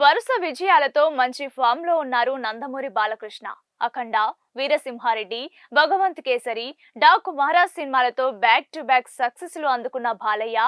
వరుస విజయాలతో మంచి ఫామ్ లో ఉన్నారు నందమూరి బాలకృష్ణ. అఖండ, వీరసింహారెడ్డి, భగవంత్ కేసరి, డాకు మహారాజ్ సినిమాలతో బ్యాక్ టు బ్యాక్ సక్సెస్ లు అందుకున్న బాలయ్య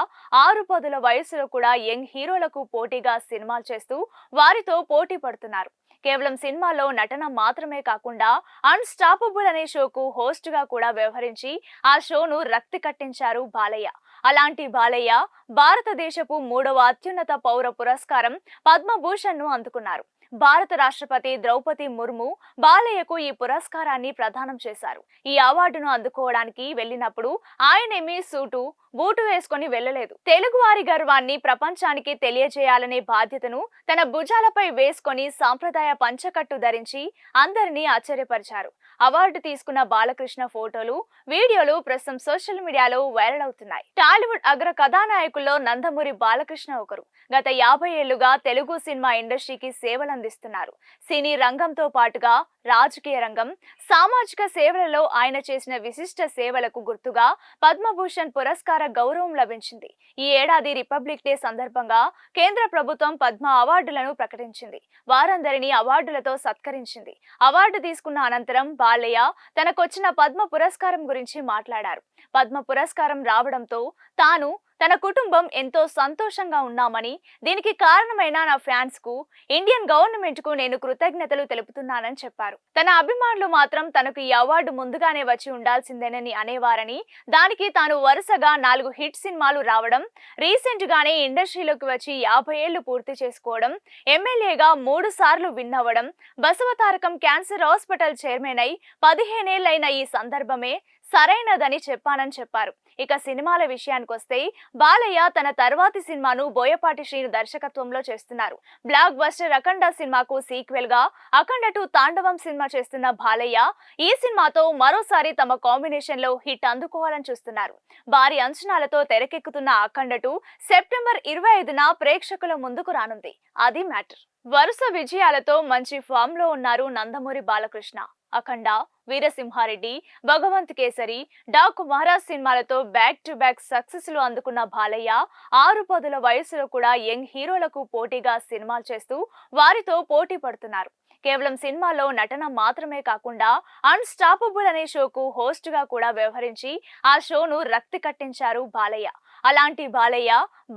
6 వయసులో కూడా యంగ్ హీరోలకు పోటీగా సినిమాలు చేస్తూ వారితో పోటీ పడుతున్నారు. కేవలం సినిమాలో నటన మాత్రమే కాకుండా అన్స్టాపబుల్ అనే షోకు హోస్ట్ గా కూడా వ్యవహరించి ఆ షోను రక్తి కట్టించారు బాలయ్య. అలాంటి బాలయ్య భారతదేశపు 3వ అత్యున్నత పౌర పురస్కారం పద్మభూషణ్ ను అందుకున్నారు. భారత రాష్ట్రపతి ద్రౌపది ముర్ము బాలయ్యకు ఈ పురస్కారాన్ని ప్రదానం చేశారు. ఈ అవార్డును అందుకోవడానికి వెళ్ళినప్పుడు ఆయనేమీ సూటు బూటు వేసుకొని వెళ్లలేదు. తెలుగు వారి గర్వాన్ని ప్రపంచానికి తెలియజేయాలనే బాధ్యతను తన భుజాలపై వేసుకొని సాంప్రదాయ పంచకట్టు ధరించి అందరినీ ఆశ్చర్యపరిచారు. అవార్డు తీసుకున్న బాలకృష్ణ ఫోటోలు, వీడియోలు ప్రస్తుతం సోషల్ మీడియాలో వైరల్ అవుతున్నాయి. టాలీవుడ్ అగ్ర కథానాయకుల్లో నందమూరి బాలకృష్ణ ఒకరు. గత 50 ఏళ్లుగా తెలుగు సినిమా ఇండస్ట్రీకి సేవలందిస్తున్నారు. సినీ రంగంతో పాటుగా రాజకీయ రంగం, సామాజిక సేవలలో ఆయన చేసిన విశిష్ట సేవలకు గుర్తుగా పద్మభూషణ్ పురస్కార గౌరవం లభించింది. ఈ ఏడాది రిపబ్లిక్ డే సందర్భంగా కేంద్ర ప్రభుత్వం పద్మ అవార్డులను ప్రకటించింది. వారందరినీ అవార్డులతో సత్కరించింది. అవార్డు తీసుకున్న అనంతరం బాలయ్య తనకొచ్చిన పద్మ పురస్కారం గురించి మాట్లాడారు. పద్మ పురస్కారం రావడంతో తాను, తన కుటుంబం ఎంతో సంతోషంగా ఉన్నామని, దీనికి కారణమైన నా ఫ్యాన్స్ కు, ఇండియన్ గవర్నమెంట్ కు నేను కృతజ్ఞతలు తెలుపుతున్నానని చెప్పారు. తన అభిమానులు మాత్రం తనకు ఈ అవార్డు ముందుగానే వచ్చి ఉండాల్సిందేనని అనేవారని, దానికి తాను వరుసగా 4 హిట్ సినిమాలు రావడం, రీసెంట్ గానే ఇండస్ట్రీలోకి వచ్చి 50 ఏళ్లు పూర్తి చేసుకోవడం, ఎమ్మెల్యేగా 3 సార్లు విన్ అవ్వడం, బసవతారకం క్యాన్సర్ హాస్పిటల్ చైర్మన్ అయి 15 ఏళ్లైన ఈ సందర్భమే సరైనదని చెప్పానని చెప్పారు. ఇక సినిమాల విషయానికొస్తే బాలయ్య తన తర్వాతి సినిమాను బోయపాటి శ్రీను దర్శకత్వంలో చేస్తున్నారు. బ్లాక్ బస్టర్ అఖండ సినిమాకు సీక్వెల్ గా అఖండ 2 తాండవం సినిమా చేస్తున్న బాలయ్య ఈ సినిమాతో మరోసారి తమ కాంబినేషన్ లో హిట్ అందుకోవాలని చూస్తున్నారు. భారీ అంచనాలతో తెరకెక్కుతున్న అఖండ 2 సెప్టెంబర్ 25న ప్రేక్షకుల ముందుకు రానుంది. అది మ్యాటర్. వరుస విజయాలతో మంచి ఫామ్ లో ఉన్నారు నందమూరి బాలకృష్ణ. అఖండ, వీరసింహారెడ్డి, భగవంత్ కేసరి, డాకు మహారాజ్ సినిమాలతో బ్యాక్ టు బ్యాక్ సక్సెస్ లు అందుకున్న బాలయ్య 6 వయసులో కూడా యంగ్ హీరోలకు పోటీగా సినిమాలు చేస్తూ వారితో పోటీ పడుతున్నారు. కేవలం సినిమాలో నటన మాత్రమే కాకుండా అన్స్టాపబుల్ అనే షోకు హోస్ట్ గా కూడా వ్యవహరించి ఆ షోను రక్తి కట్టించారు బాలయ్య. అలాంటి బాలయ్య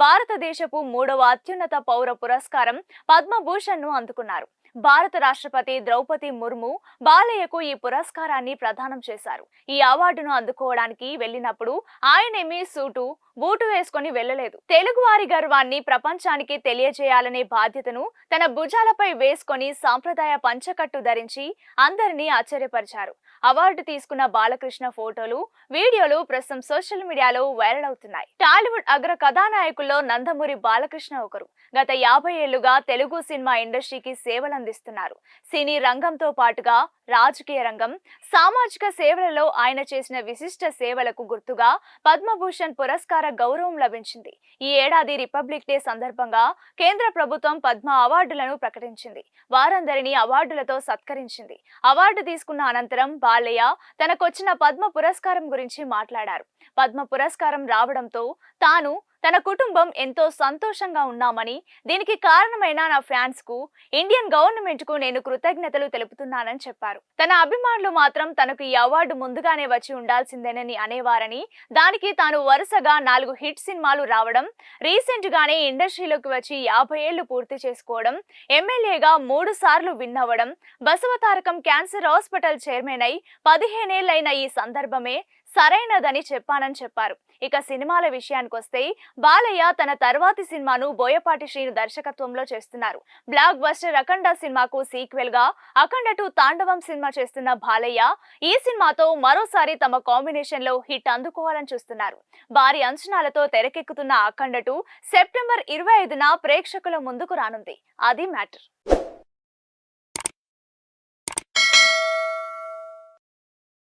భారతదేశపు 3వ అత్యున్నత పౌర పురస్కారం పద్మభూషణ్ ను అందుకున్నారు. భారత రాష్ట్రపతి ద్రౌపది ముర్ము బాలయ్యకు ఈ పురస్కారాన్ని ప్రదానం చేశారు. ఈ అవార్డును అందుకోవడానికి వెళ్ళినప్పుడు ఆయనేమీ సూటు బూటు వేసుకొని వెళ్లలేదు. తెలుగు వారి గర్వాన్ని ప్రపంచానికి తెలియజేయాలనే బాధ్యతను తన భుజాలపై వేసుకొని సాంప్రదాయ పంచకట్టు ధరించి అందరినీ ఆశ్చర్యపరిచారు. అవార్డు తీసుకున్న బాలకృష్ణ ఫోటోలు, వీడియోలు ప్రస్తుతం సోషల్ మీడియాలో వైరల్ అవుతున్నాయి. టాలీవుడ్ అగ్ర కథానాయకుల్లో నందమూరి బాలకృష్ణ ఒకరు. గత 50 ఏళ్లుగా తెలుగు సినిమా ఇండస్ట్రీకి సేవలందిస్తున్నారు. సినీ రంగంతో పాటుగా రాజకీయ రంగం, సామాజిక సేవలలో ఆయన చేసిన విశిష్ట సేవలకు గుర్తుగా పద్మభూషణ్ పురస్కార గౌరవం లభించింది. ఈ ఏడాది రిపబ్లిక్ డే సందర్భంగా కేంద్ర ప్రభుత్వం పద్మ అవార్డులను ప్రకటించింది. వారందరినీ అవార్డులతో సత్కరించింది. అవార్డు తీసుకున్న అనంతరం బాలయ్య తనకొచ్చిన పద్మ పురస్కారం గురించి మాట్లాడారు. పద్మ పురస్కారం రావడంతో తాను, తన కుటుంబం ఎంతో సంతోషంగా ఉన్నామని, దీనికి కారణమైన నా ఫ్యాన్స్ కు, ఇండియన్ గవర్నమెంట్ కు నేను కృతజ్ఞతలు తెలుపుతున్నానని చెప్పారు. తన అభిమానులు మాత్రం తనకు ఈ అవార్డు ముందుగానే వచ్చి ఉండాల్సిందేనని అనేవారని, దానికి తాను వరుసగా 4 హిట్ సినిమాలు రావడం, రీసెంట్ గానే ఇండస్ట్రీలోకి వచ్చి 50 ఏళ్లు పూర్తి చేసుకోవడం, ఎమ్మెల్యేగా 3 సార్లు విన్ అవ్వడం, బసవతారకం క్యాన్సర్ హాస్పిటల్ చైర్మన్ అయి 15 ఏళ్లైన ఈ సందర్భమే సరైనదని చెప్పానని చెప్పారు. ఇక సినిమాల విషయానికొస్తే బాలయ్య తన తర్వాతి సినిమాను బోయపాటి శ్రీను దర్శకత్వంలో చేస్తున్నారు. బ్లాక్ బస్టర్ అఖండ సినిమాకు సీక్వెల్ గా అఖండ 2 తాండవం సినిమా చేస్తున్న బాలయ్య ఈ సినిమాతో మరోసారి తమ కాంబినేషన్ లో హిట్ అందుకోవాలని చూస్తున్నారు. భారీ అంచనాలతో తెరకెక్కుతున్న అఖండ 2 సెప్టెంబర్ 25న ప్రేక్షకుల ముందుకు రానుంది. అది మ్యాటర్.